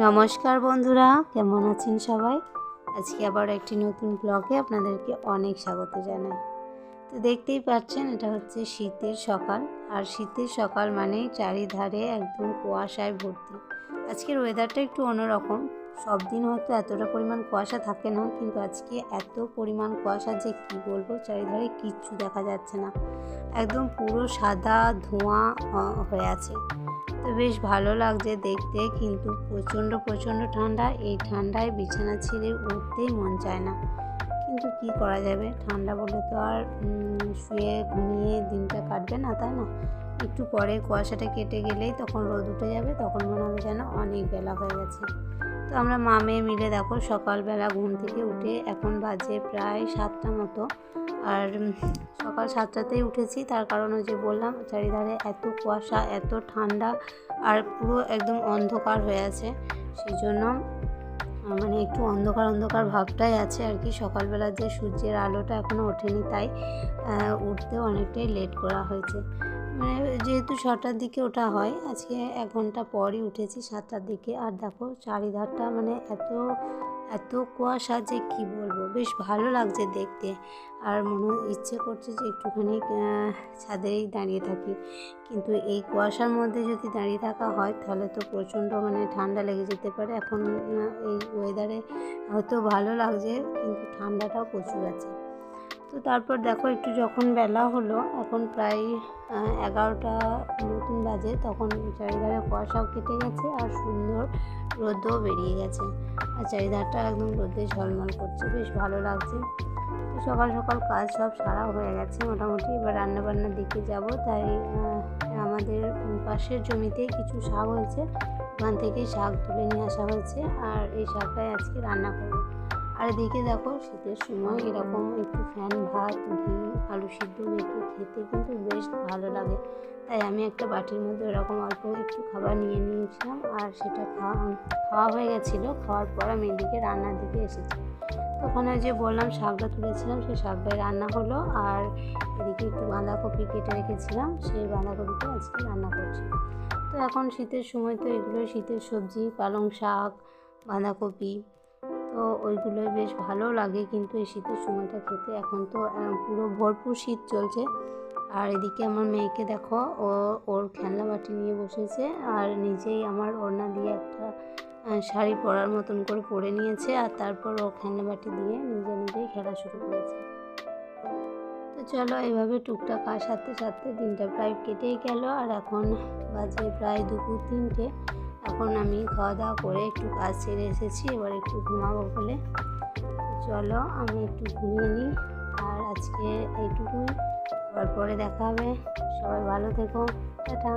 নমস্কার বন্ধুরা, কেমন আছেন সবাই? আজকে আবার একটি নতুন ব্লগে আপনাদেরকে অনেক স্বাগত জানাই। তো দেখতেই পাচ্ছেন, এটা হচ্ছে শীতের সকাল। আর শীতের সকাল মানেই চারিধারে একদম কুয়াশায় ভর্তি। আজকের ওয়েদারটা একটু অন্যরকম। সব দিন হয়তো এতটা পরিমাণ কুয়াশা থাকে না, কিন্তু আজকে এত পরিমাণ কুয়াশা যে কী বলবো, চারিধারে কিচ্ছু দেখা যাচ্ছে না। একদম পুরো সাদা ধোঁয়া হয়ে আছে। তো বেশ ভালো লাগছে দেখতে, কিন্তু প্রচণ্ড ঠান্ডা। এই ঠান্ডায় বিছানা ছেড়ে উঠতেই মন চায় না, কিন্তু কি করা যাবে, ঠান্ডা বলে তো আর শুয়ে ঘুমিয়ে দিনটা কাটবে না, তাই না? একটু পরে কুয়াশাটা কেটে গেলেই তখন রোদ উঠে যাবে, তখন মনে হবে যেন অনেক বেলা হয়ে গেছে। তো আমরা মা মেয়ে মিলে দেখো সকালবেলা ঘুম থেকে উঠে এখন বাজে প্রায় 7টা মতো। আর সকাল 7টাতেই উঠেছি, তার কারণ ওই যে বললাম চারিধারে এত কুয়াশা, এত ঠান্ডা, আর পুরো একদম অন্ধকার হয়ে আছে। সেই জন্য মানে একটু অন্ধকার ভাবটাই আছে আর কি। সকালবেলা যে সূর্যের আলোটা এখনও ওঠেনি, তাই উঠতে অনেকটাই লেট করা হয়েছে। মানে যেহেতু 6টার দিকে ওঠা হয়, আজকে 1 ঘন্টা পরই উঠেছি 7টার দিকে। আর দেখো চারিধারটা মানে এত কুয়াশা যে কি বলবো, বেশ ভালো লাগছে দেখতে। আর ইচ্ছে করছে যে একটুখানি ছাদেই দাঁড়িয়ে থাকি, কিন্তু এই কুয়াশার মধ্যে যদি দাঁড়িয়ে থাকা হয় তাহলে তো প্রচণ্ড মানে ঠান্ডা লেগে যেতে পারে। এখন এই ওয়েদারে হয়তো ভালো লাগছে, কিন্তু ঠান্ডাটাও প্রচুর আছে। তো তারপর দেখো একটু যখন বেলা হলো, এখন প্রায় 11টা মতন বাজে, তখন চারিধারে কুয়াশাও কেটে গেছে আর সুন্দর রোদও বেরিয়ে গেছে। আর চারিধারটা একদম রোদে ঝলমল করছে, বেশ ভালো লাগছে। তো সকাল সকাল কাজ সব সারা হয়ে গেছে মোটামুটি। এবার রান্নাবান্নার দিকে যাব, তাই আমাদের পাশের জমিতে কিছু শাক হয়েছে, ওখান থেকে শাক তুলে নিয়ে আসা হয়েছে, আর এই শাকটাই আজকে রান্না করব। আর এদিকে দেখো শীতের সময় এরকম একটু ফ্যান ভাত, ঘি, আলু সিদ্ধ মেখে খেতে কিন্তু বেশ ভালো লাগে। তাই আমি একটা বাটির মধ্যে এরকম অল্প একটু খাবার নিয়ে নিয়েছিলাম, আর সেটা খাওয়া হয়ে গেছিলো। খাওয়ার পর আমি এদিকে রান্নার দিকে এসেছি। তখন ওই যে বললাম শাকটা তুলেছিলাম, সেই শাকটাই রান্না হলো। আর এদিকে একটু বাঁধাকপি কেটে রেখেছিলাম, সেই বাঁধাকপিটা আজকে রান্না করছি। তো এখন শীতের সময় তো এগুলো শীতের সবজি, পালং শাক, বাঁধাকপি, তো ওইগুলোই বেশ ভালো লাগে কিন্তু এই শীতের সময়টা খেতে। এখন তো পুরো ভরপুর শীত চলছে। আর এদিকে আমার মেয়েকে দেখো, ওর খেলনা বাটি নিয়ে বসেছে, আর নিজেই আমার ওড়না দিয়ে একটা শাড়ি পরার মতন করে পরে নিয়েছে, আর তারপর ও খেলনা বাটি দিয়ে নিজেই খেলা শুরু করেছে। তো চলো, এইভাবে টুকটাক কাজ সারতে দিনটা প্রায় কেটেই গেল। আর এখন বাজে প্রায় দুপুর 3টে। এখন আমি খাওয়া দাওয়া করে একটু কাজ সেরে এসেছি, এবার একটু ঘুমাবো বলে। চলো আমি একটু ঘুমিয়ে নিই। আর আজকে এইটুকুই, আবার পরে দেখা হবে। সবাই ভালো থেকো, টাটা।